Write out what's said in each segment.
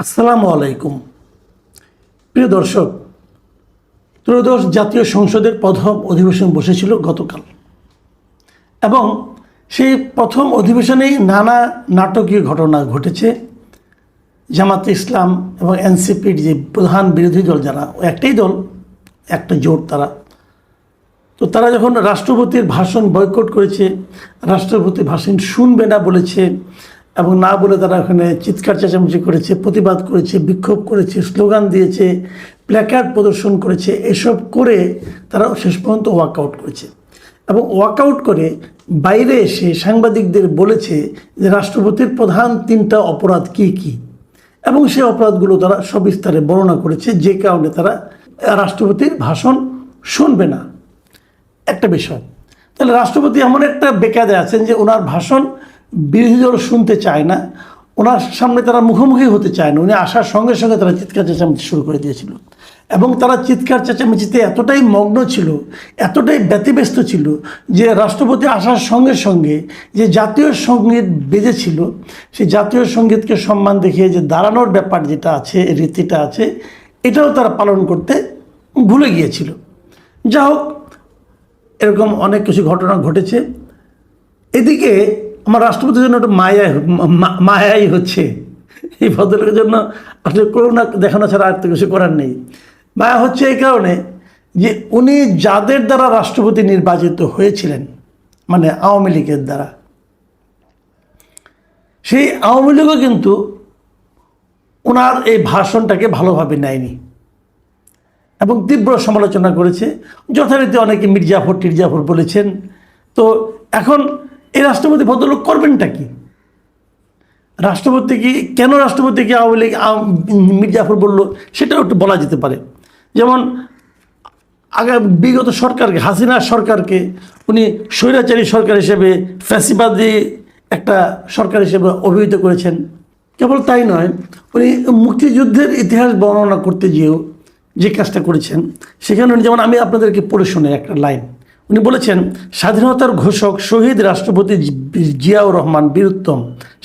আসসালামু আলাইকুম। প্রিয় দর্শক, ত্রয়োদশ জাতীয় সংসদের প্রথম অধিবেশন বসেছিল গতকাল এবং সেই প্রথম অধিবেশনেই নানা নাটকীয় ঘটনা ঘটেছে। জামাতে ইসলাম এবং এনসিপির যে প্রধান বিরোধী দল, যারা একটাই দল, একটা জোট, তারা যখন রাষ্ট্রপতির ভাষণ বয়কট করেছে, রাষ্ট্রপতি ভাষণ শুনবে না বলেছে এবং না বলে তারা ওখানে চিৎকার চেঁচামেচি করেছে, প্রতিবাদ করেছে, বিক্ষোভ করেছে, স্লোগান দিয়েছে, প্ল্যাকার্ড প্রদর্শন করেছে। এসব করে তারা শেষ পর্যন্ত ওয়াকআউট করেছে এবং ওয়াকআউট করে বাইরে এসে সাংবাদিকদের বলেছে যে রাষ্ট্রপতির প্রধান 3টা অপরাধ কি কি, এবং সেই অপরাধগুলো তারা সবিস্তারে বর্ণনা করেছে, যে কারণে তারা রাষ্ট্রপতির ভাষণ শুনবে না। একটা বিষয়, তাহলে রাষ্ট্রপতি এমন একটা বেকায়দে আছেন যে ওনার ভাষণ বিরোধী দল শুনতে চায় না, ওনার সামনে তারা মুখোমুখি হতে চায় না। উনি আসার সঙ্গে সঙ্গে তারা চিৎকার চেঁচামেচি শুরু করে দিয়েছিল এবং তারা চিৎকার চেঁচামেচিতে এতটাই মগ্ন ছিল, এতটাই ব্যতিব্যস্ত ছিল যে রাষ্ট্রপতি আসার সঙ্গে সঙ্গে যে জাতীয় সঙ্গীত বেজেছিল, সেই জাতীয় সঙ্গীতকে সম্মান দেখিয়ে যে দাঁড়ানোর ব্যাপার যেটা আছে, রীতিটা আছে, এটাও তারা পালন করতে ভুলে গিয়েছিল। যা হোক, এরকম অনেক কিছু ঘটনা ঘটেছে। এদিকে আমার রাষ্ট্রপতির জন্য একটা মায়াই হচ্ছে। এই ভদ্রলোকের জন্য আসলে করুণা দেখানো ছাড়া আর তো কিছু করার নেই। মায়া হচ্ছে এই কারণে যে উনি যাদের দ্বারা রাষ্ট্রপতি নির্বাচিত হয়েছিলেন, মানে আওয়ামী লীগের দ্বারা, সেই আওয়ামী লীগও কিন্তু ওনার এই ভাষণটাকে ভালোভাবে নেয়নি এবং তীব্র সমালোচনা করেছে। যথারীতি অনেকে টিরজাফর বলেছেন। তো এখন এই রাষ্ট্রপতি ভদ্রলোক করবেনটা কি? কেন রাষ্ট্রপতিকে আওয়ামী লীগ মির্জাফর বলল, সেটাও একটু বলা যেতে পারে। যেমন বিগত সরকারকে, হাসিনা সরকারকে উনি স্বৈরাচারী সরকার হিসেবে, ফ্যাসিবাদী একটা সরকার হিসেবে অভিহিত করেছেন। কেবল তাই নয়, উনি মুক্তিযুদ্ধের ইতিহাস বর্ণনা করতে গিয়েও যে কাজটা করেছেন, সেখানে যেমন আমি আপনাদেরকে পড়ে শোনাই একটা লাইন। উনি বলেছেন, স্বাধীনতার ঘোষক শহীদ রাষ্ট্রপতি জিয়াউর রহমান বীরুত্তম,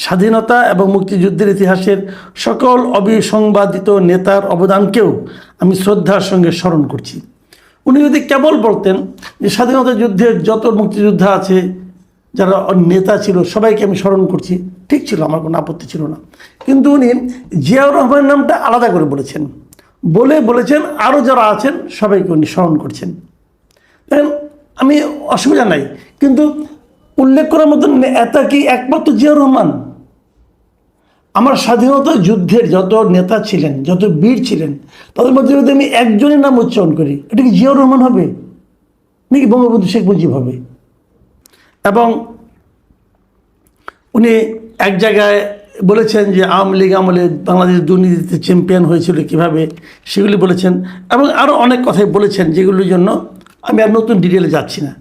স্বাধীনতা এবং মুক্তিযুদ্ধের ইতিহাসের সকল অবিসংবাদিত নেতার অবদানকেও আমি শ্রদ্ধার সঙ্গে স্মরণ করছি। উনি যদি কেবল বলতেন যে স্বাধীনতা যুদ্ধের যত মুক্তিযোদ্ধা আছে, যারা নেতা ছিল, সবাইকে আমি স্মরণ করছি, ঠিক ছিল, আমার কোনো আপত্তি ছিল না। কিন্তু উনি জিয়াউর রহমানের নামটা আলাদা করে বলেছেন আরও যারা আছেন সবাইকে উনি স্মরণ করছেন। দেখেন, আমি অসুবিধা নাই, কিন্তু উল্লেখ করার মতন এটা কি একমাত্র জিয়াউর রহমান? আমার স্বাধীনতা যুদ্ধের যত নেতা ছিলেন, যত বীর ছিলেন, তাদের মধ্যে যদি আমি একজনের নাম উচ্চারণ করি, এটা কি জিয়াউর রহমান হবে নাকি বঙ্গবন্ধু শেখ মুজিব হবে? এবং উনি এক জায়গায় বলেছেন যে আওয়ামী লীগ আমলে বাংলাদেশ দুর্নীতিতে চ্যাম্পিয়ন হয়েছিল কীভাবে, সেগুলি বলেছেন এবং আরও অনেক কথাই বলেছেন, যেগুলির জন্য আমি আর নতুন ডিটেলে যাচ্ছি না।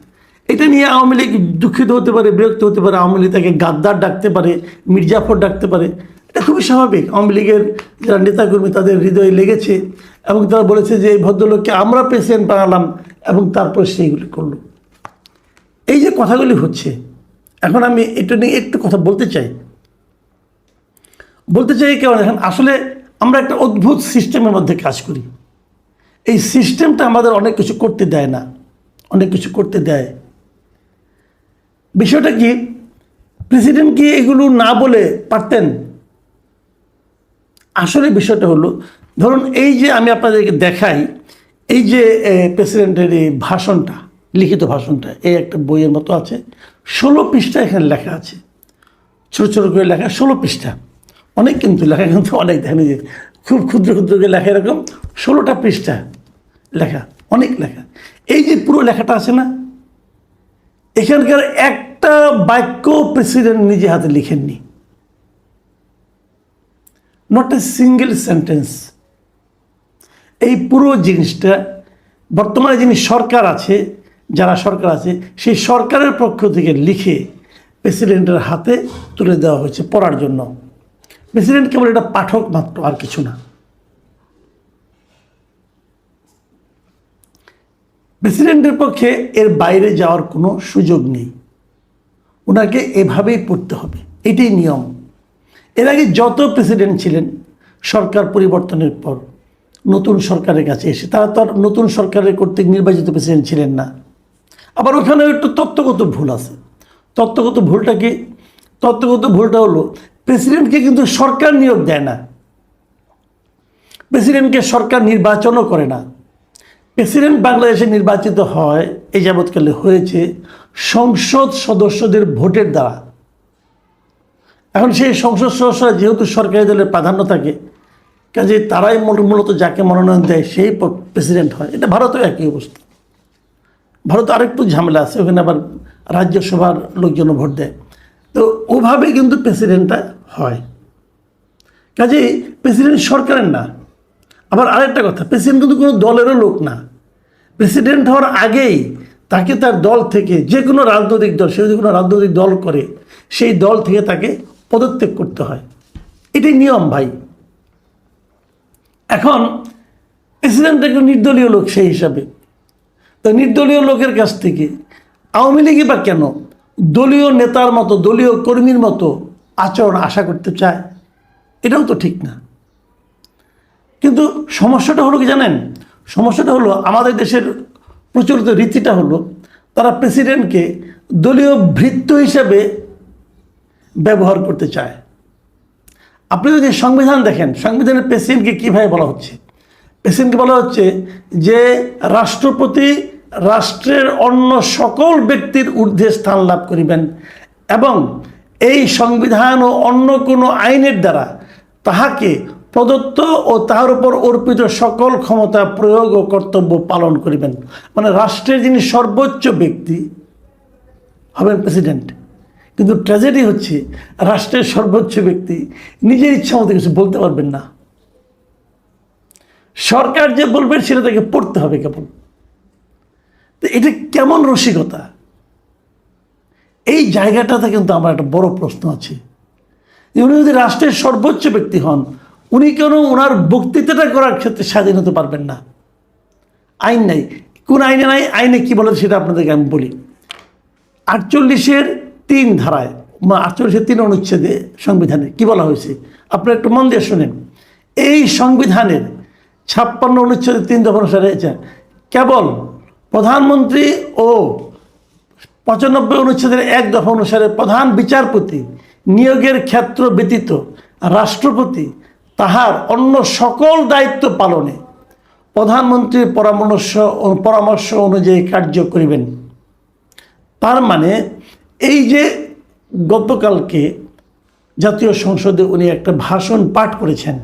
এটা নিয়ে আওয়ামী লীগ দুঃখিত হতে পারে, বিরক্ত হতে পারে, আওয়ামী লীগ তাকে গাদ্দার ডাকতে পারে, মির্জাফর ডাকতে পারে, এটা খুবই স্বাভাবিক। আওয়ামী লীগের যারা নেতাকর্মী, তাদের হৃদয়ে লেগেছে এবং তারা বলেছে যে এই ভদ্রলোককে আমরা প্রেসিডেন্ট বানালাম এবং তারপর সেইগুলি করলো। এই যে কথাগুলি হচ্ছে, এখন আমি এটা নিয়ে একটু কথা বলতে চাই কারণ এখন আসলে আমরা একটা অদ্ভুত সিস্টেমের মধ্যে কাজ করি। এই সিস্টেমটা আমাদের অনেক কিছু করতে দেয় না, অনেক কিছু করতে দেয়। বিষয়টা কি, প্রেসিডেন্ট কি এগুলো না বলে পারতেন? আসলে বিষয়টা হলো, ধরুন এই যে আমি আপনাদেরকে দেখাই, এই যে প্রেসিডেন্টের এই ভাষণটা, লিখিত ভাষণটা, এই একটা বইয়ের মতো আছে, 16 পৃষ্ঠা এখানে লেখা আছে, ছোটো ছোটো করে লেখা, 16 পৃষ্ঠা। অনেক কিন্তু লেখা, কিন্তু অনেক দেখেন যে খুব ক্ষুদ্র ক্ষুদ্র করে লেখা, এরকম 16টা পৃষ্ঠা লেখা, অনেক লেখা। এই যে পুরো লেখাটা আছে না, এখানকার একটা বাক্য প্রেসিডেন্ট নিজে হাতে লিখেননি, নট এ সিঙ্গেল সেন্টেন্স। এই পুরো জিনিসটা বর্তমানে যিনি সরকার আছে, যারা সরকার আছে, সেই সরকারের পক্ষ থেকে লিখে প্রেসিডেন্টের হাতে তুলে দেওয়া হয়েছে পড়ার জন্য। প্রেসিডেন্ট কেবল এটা পাঠক মাত্র, আর কিছু না। প্রেসিডেন্টের পক্ষে এর বাইরে যাওয়ার কোনো সুযোগ নেই, ওনাকে এভাবেই পড়তে হবে, এটাই নিয়ম। এর আগে যত প্রেসিডেন্ট ছিলেন সরকার পরিবর্তনের পর নতুন সরকারের কাছে এসে তারা তো আর নতুন সরকারের কর্তৃক নির্বাচিত প্রেসিডেন্ট ছিলেন না। আবার ওখানে একটু তত্ত্বগত ভুল আছে। তত্ত্বগত ভুলটা কি? তত্ত্বগত ভুলটা হলো প্রেসিডেন্টকে কিন্তু সরকার নিয়োগ দেয় না, প্রেসিডেন্টকে সরকার নির্বাচনও করে না। প্রেসিডেন্ট বাংলাদেশে নির্বাচিত হয়, এই যাবৎকালে হয়েছে সংসদ সদস্যদের ভোটের দ্বারা। এখন সেই সংসদ সদস্যরা যেহেতু সরকারি দলের প্রাধান্য থাকে, কাজে তারাই মূলত যাকে মনোনয়ন দেয় সেই প্রেসিডেন্ট হয়। এটা ভারতেও একই অবস্থা। ভারতে আরেকটু ঝামেলা আছে, ওখানে আবার রাজ্যসভার লোকজন ভোট দেয়। তো ওভাবে কিন্তু প্রেসিডেন্টটা হয়। কাজেই প্রেসিডেন্ট সরকারের না। আবার আরেকটা কথা, প্রেসিডেন্ট কিন্তু কোনো দলেরও লোক না। প্রেসিডেন্ট হওয়ার আগেই তাকে তার দল থেকে, যে কোনো রাজনৈতিক দল, সে যদি কোনো রাজনৈতিক দল করে, সেই দল থেকে তাকে পদত্যাগ করতে হয়। এটাই নিয়ম ভাই। এখন প্রেসিডেন্ট একজন নির্দলীয় লোক সেই হিসাবে, তো নির্দলীয় লোকের কাছ থেকে আওয়ামী লীগই বা কেন দলীয় নেতার মতো, দলীয় কর্মীর মতো আচরণ আশা করতে চায়? এটাও তো ঠিক না। কিন্তু সমস্যাটা হলো কি জানেন? সমস্যাটা হলো আমাদের দেশের প্রচলিত রীতিটা হলো তারা প্রেসিডেন্টকে দলীয় ভৃত্য হিসেবে ব্যবহার করতে চায়। আপনি যদি সংবিধান দেখেন, সংবিধানের প্রেসিডেন্টকে কীভাবে বলা হচ্ছে? প্রেসিডেন্টকে বলা হচ্ছে যে রাষ্ট্রপতি রাষ্ট্রের অন্য সকল ব্যক্তির ঊর্ধ্বে স্থান লাভ করিবেন এবং এই সংবিধান ও অন্য কোনো আইনের দ্বারা তাহাকে প্রদত্ত ও তাহার উপর অর্পিত সকল ক্ষমতা প্রয়োগ ও কর্তব্য পালন করিবেন। মানে রাষ্ট্রের যিনি সর্বোচ্চ ব্যক্তি হবেন প্রেসিডেন্ট। কিন্তু ট্র্যাজেডি হচ্ছে রাষ্ট্রের সর্বোচ্চ ব্যক্তি নিজের ইচ্ছা মতো কিছু বলতে পারবেন না। সরকার যে বলবেন সেটা তাকে পড়তে হবে কেবল। তো এটা কেমন রসিকতা? এই জায়গাটাতে কিন্তু আমার একটা বড় প্রশ্ন আছে যে উনি যদি রাষ্ট্রের সর্বোচ্চ ব্যক্তি হন, উনি কেন ওনার বক্তৃতাটা করার ক্ষেত্রে স্বাধীন হতে পারবেন না? আইন নাই। কোন আইনে নাই? আইনে কি বলে সেটা আপনাদেরকে আমি বলি। 48(3) ধারায়, 48(3) অনুচ্ছেদে সংবিধানে কি বলা হয়েছে আপনারা একটু মন দিয়ে শুনেন। এই সংবিধানের 56 অনুচ্ছেদের 3 দফা অনুসারে কেবল প্রধানমন্ত্রী ও 95 অনুচ্ছেদের 1 দফা অনুসারে প্রধান বিচারপতি নিয়োগের ক্ষেত্র ব্যতীত রাষ্ট্রপতি তাহার অন্য সকল দায়িত্ব পালনে প্রধানমন্ত্রীর পরামর্শ অনুযায়ী কার্য করিবেন। তার মানে এই যে গতকালকে জাতীয় সংসদে উনি একটা ভাষণ পাঠ করেছেন,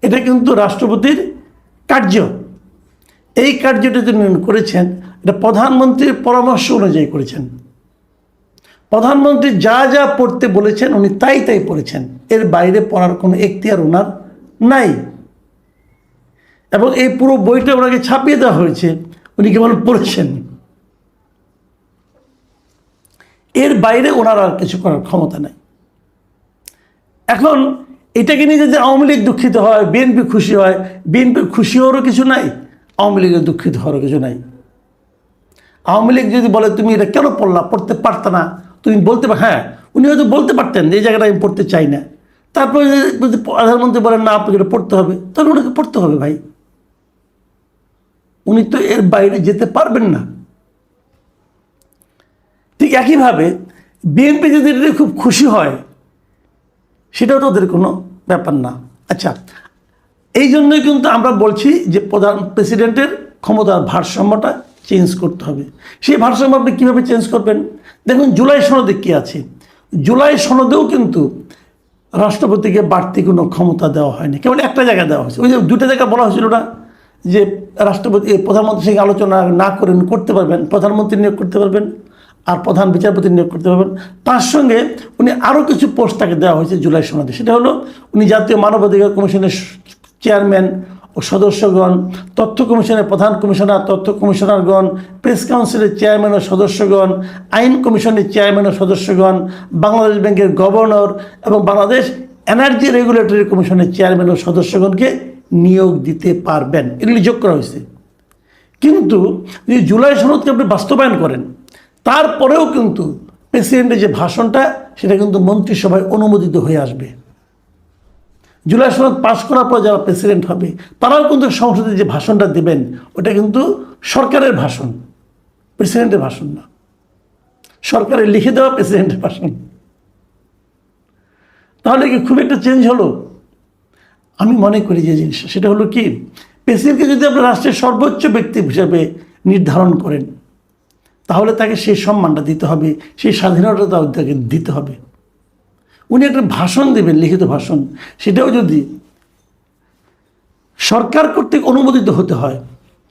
এটা কিন্তু রাষ্ট্রপতির কার্য। এই কার্যটা তিনি করেছেন, এটা প্রধানমন্ত্রীর পরামর্শ অনুযায়ী করেছেন। প্রধানমন্ত্রী যা যা পড়তে বলেছেন উনি তাই তাই পড়েছেন, এর বাইরে পড়ার কোনো এখতিয়ার ওনার নাই। এবং এই পুরো বইটা ওনাকে ছাপিয়ে দেওয়া হয়েছে, উনি কেবল পড়েছেন। এর বাইরে ওনার আর কিছু করার ক্ষমতা নাই। এখন এটাকে নিয়ে যদি আওয়ামী লীগ দুঃখিত হয়, বিএনপি খুশি হয়, বিএনপির খুশি হওয়ারও কিছু নাই, আওয়ামী লীগের দুঃখিত হওয়ারও কিছু নাই। আওয়ামী লীগ যদি বলে তুমি এটা কেন পড়লা, পড়তে পারত না, তুমি বলতে হ্যাঁ, উনি হয়তো বলতে পারতেন যে এই জায়গাটা আমি পড়তে চাই না। তারপরে যদি প্রধানমন্ত্রী বলেন না আপনাকে এটা পড়তে হবে, তাহলে ওনাকে পড়তে হবে ভাই। উনি তো এর বাইরে যেতে পারবেন না। ঠিক একইভাবে বিএনপি যদি এটা খুব খুশি হয়, সেটাও তো ওদের কোনো ব্যাপার না। আচ্ছা, এই জন্যই কিন্তু আমরা বলছি যে প্রেসিডেন্টের ক্ষমতার ভারসাম্যটা চেঞ্জ করতে হবে। সেই ভারসাম্য আপনি কীভাবে চেঞ্জ করবেন? দেখুন জুলাই সনদে কী আছে। জুলাই সনদেও কিন্তু রাষ্ট্রপতিকে বাড়তি কোনো ক্ষমতা দেওয়া হয়নি, কেবল একটা জায়গায় দেওয়া হয়েছে। ওই যে 2টা জায়গা বলা হয়েছিল না যে রাষ্ট্রপতি প্রধানমন্ত্রীর সঙ্গে আলোচনা না করেন করতে পারবেন, প্রধানমন্ত্রী নিয়োগ করতে পারবেন আর প্রধান বিচারপতি নিয়োগ করতে পারবেন। তার সঙ্গে উনি আরও কিছু পোস্ট তাকে দেওয়া হয়েছে জুলাই সনদে। সেটা হলো উনি জাতীয় মানবাধিকার কমিশনের চেয়ারম্যান ও সদস্যগণ, তথ্য কমিশনের প্রধান কমিশনার, তথ্য কমিশনারগণ, প্রেস কাউন্সিলের চেয়ারম্যান ও সদস্যগণ, আইন কমিশনের চেয়ারম্যান ও সদস্যগণ, বাংলাদেশ ব্যাংকের গভর্নর এবং বাংলাদেশ এনার্জি রেগুলেটরি কমিশনের চেয়ারম্যান ও সদস্যগণকে নিয়োগ দিতে পারবেন। এগুলি যোগ করা হয়েছে। কিন্তু যদি জুলাই সনদকে আপনি বাস্তবায়ন করেন, তারপরেও কিন্তু প্রেসিডেন্টের যে ভাষণটা সেটা কিন্তু মন্ত্রিসভায় অনুমোদিত হয়ে আসবে। জুলাই সনদ পাশ করার পর যারা প্রেসিডেন্ট হবে তারাও কিন্তু সংসদে যে ভাষণটা দেবেন ওটা কিন্তু সরকারের ভাষণ, প্রেসিডেন্টের ভাষণ না, সরকারের লিখে দেওয়া প্রেসিডেন্টের ভাষণ। তাহলে কি খুব একটা চেঞ্জ হলো? আমি মনে করি যে জিনিসটা সেটা হলো কি, প্রেসিডেন্টকে যদি আপনার রাষ্ট্রের সর্বোচ্চ ব্যক্তি হিসাবে নির্ধারণ করেন তাহলে তাকে সেই সম্মানটা দিতে হবে, সেই স্বাধীনতা তাকে দিতে হবে। উনি একটা ভাষণ দেবেন, লিখিত ভাষণ, সেটাও যদি সরকার কর্তৃক অনুমোদিত হতে হয়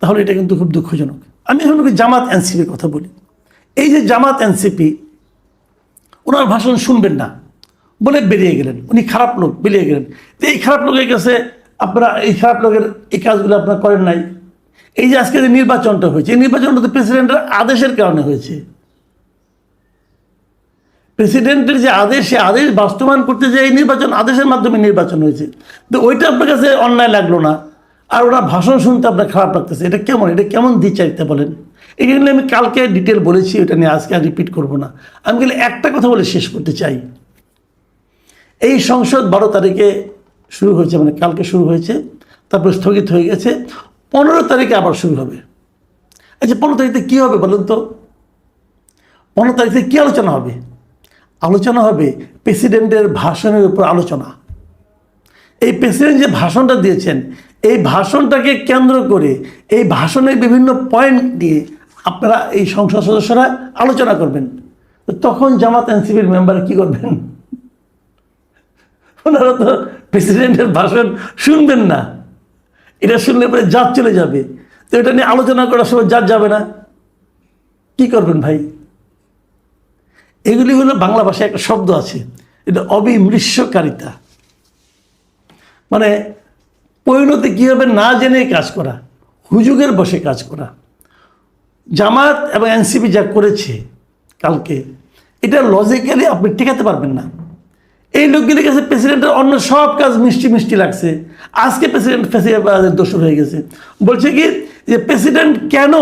তাহলে এটা কিন্তু খুব দুঃখজনক। আমি এখন জামাত এনসিপির কথা বলি। এই যে জামাত এনসিপি, ওনার ভাষণ শুনবেন না বলে বেরিয়ে গেলেন, উনি খারাপ লোক, বেরিয়ে গেলেন। তো এই খারাপ লোকের কাছে আপনারা, এই খারাপ লোকের এই কাজগুলো আপনারা করেন নাই। এই যে আজকে যে নির্বাচনটা হয়েছে, এই নির্বাচনটা তো প্রেসিডেন্টের আদেশের কারণে হয়েছে। প্রেসিডেন্টের যে আদেশ, সে আদেশ বাস্তবায়ন করতে যে এই নির্বাচন আদেশের মাধ্যমে নির্বাচন হয়েছে, তো ওইটা আপনার কাছে অন্যায় লাগলো না, আর ওরা ভাষণ শুনতে আপনার খারাপ লাগতেছে, এটা কেমন? এটা কেমন দ্বিচারিতা বলেন? এগুলো আমি কালকে ডিটেল বলেছি, ওটা নিয়ে আজকে আর রিপিট করবো না। আমি গেলে একটা কথা বলে শেষ করতে চাই। এই সংসদ 12 তারিখে শুরু হয়েছে, মানে কালকে শুরু হয়েছে, তারপর স্থগিত হয়ে গেছে, 15 তারিখে আবার শুরু হবে। আচ্ছা, 15 তারিখে কী হবে বলুন তো? 15 তারিখে কী আলোচনা হবে? আলোচনা হবে প্রেসিডেন্টের ভাষণের উপর আলোচনা। এই প্রেসিডেন্ট যে ভাষণটা দিয়েছেন, এই ভাষণটাকে কেন্দ্র করে, এই ভাষণের বিভিন্ন পয়েন্ট দিয়ে আপনারা এই সংসদ সদস্যরা আলোচনা করবেন। তো তখন জামাত এনসিপির মেম্বাররা কী করবেন? ওনারা তো প্রেসিডেন্টের ভাষণ শুনবেন না, এটা শুনলে পরে জাত চলে যাবে। তো এটা নিয়ে আলোচনা করার সময় জাত যাবে না, কি করবেন ভাই? এগুলি হলো বাংলা ভাষায় একটা শব্দ আছে, এটা অবিমৃষ্যকারিতা, মানে পরিণতি কী হবে না জেনে কাজ করা, হুজুগের বসে কাজ করা। জামাত এবং এনসিপি যা করেছে কালকে, এটা লজিক্যালি আপনি ঠেকাতে পারবেন না। এই লোকগুলির কাছে প্রেসিডেন্টের অন্য সব কাজ মিষ্টি মিষ্টি লাগছে। আজকে প্রেসিডেন্ট দোষর হয়ে গেছে, বলছে কি যে প্রেসিডেন্ট কেন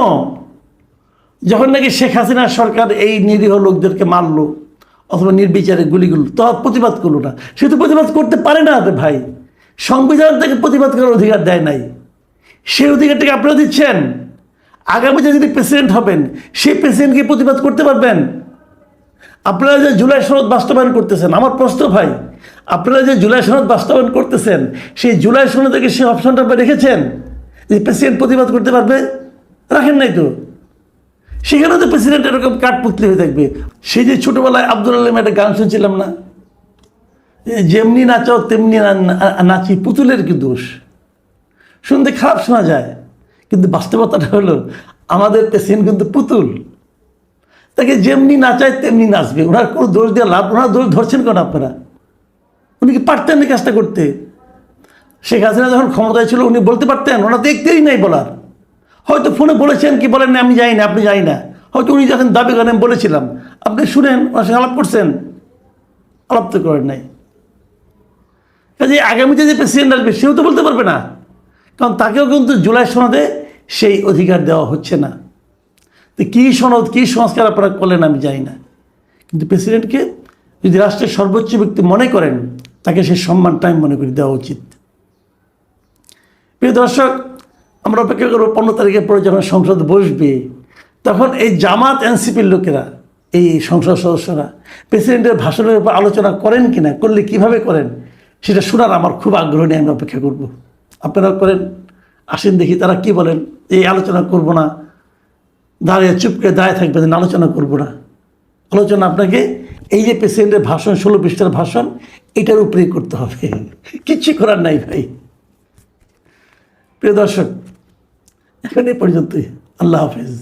যখন নাকি শেখ হাসিনার সরকার এই নিরীহ লোকদেরকে মারলো অথবা নির্বিচারে গুলিগুলো, তো প্রতিবাদ করলো না। সে তো প্রতিবাদ করতে পারে না রে ভাই, সংবিধান থেকে প্রতিবাদ করার অধিকার দেয় নাই, সেই অধিকারটাকে আপনারা দিচ্ছেন। আগামীতে যদি প্রেসিডেন্ট হবেন, সেই প্রেসিডেন্টকে প্রতিবাদ করতে পারবেন? আপনারা যে জুলাই সনদ বাস্তবায়ন করতেছেন, আমার প্রশ্ন ভাই, আপনারা যে জুলাই সনদ বাস্তবায়ন করতেছেন, সেই জুলাই সনদ থেকে সেই অপশনটা আপনি রেখেছেন যে প্রেসিডেন্ট প্রতিবাদ করতে পারবে? রাখেন নাই তো। সেখানে তো প্রেসিডেন্ট এরকম কাঠপুতলি হয়ে থাকবে। সেই যে ছোটোবেলায় আব্দুল আলম একটা গান শুনছিলাম না, যেমনি নাচাও তেমনি নাচি, পুতুলের কি দোষ? শুনতে খারাপ শোনা যায়, কিন্তু বাস্তবতাটা হলো আমাদের প্রেসিডেন্ট কিন্তু পুতুল, তাকে যেমনি নাচায় তেমনি নাচবে। ওনার কোনো দোষ দিয়ে লাভ, ওনার দোষ ধরছেন কেন আপনারা? উনি কি পারতেন না কাজটা করতে? শেখ হাসিনা যখন ক্ষমতায় ছিল উনি বলতে পারতেন? ওনার দেখতেই নাই বলার। হয়তো ফোনে বলেছেন কি বলেন না আমি জানি না, আপনি জানি না, হয়তো উনি যখন দাবি করেন বলেছিলাম, আপনি শুনেন, ওনার সঙ্গে আলাপ করছেন? আলাপ তো করেন নাই। কাজে আগামীতে যে প্রেসিডেন্ট আসবে সেও তো বলতে পারবে না, কারণ তাকেও কিন্তু জুলাই সনদে সেই অধিকার দেওয়া হচ্ছে না। তো কী সনদ, কী সংস্কার আপনারা করলেন আমি জানি না, কিন্তু প্রেসিডেন্টকে যদি রাষ্ট্রের সর্বোচ্চ ব্যক্তি মনে করেন, তাকে সেই সম্মানটা আমি মনে করি দেওয়া উচিত। প্রিয় দর্শক, আমরা অপেক্ষা করবো 15 তারিখের পরে যখন সংসদ বসবে, তখন এই জামাত এনসিপির লোকেরা, এই সংসদ সদস্যরা প্রেসিডেন্টের ভাষণের উপর আলোচনা করেন কিনা, করলে কিভাবে করেন, সেটা শোনার আমার খুব আগ্রহ নিয়ে আমি অপেক্ষা করব। আপনারা করেন, আসেন দেখি তারা কি বলেন। এই আলোচনা করব না, দাঁড়িয়ে চুপকে দাঁড়িয়ে থাকবে, আলোচনা করব না। আলোচনা আপনাকে এই যে প্রেসিডেন্টের ভাষণ, 16 পৃষ্ঠার ভাষণ, এটার উপরেই করতে হবে, কিচ্ছু করার নাই ভাই। প্রিয় দর্শক, এখন এই পর্যন্তই। আল্লাহ হাফেজ।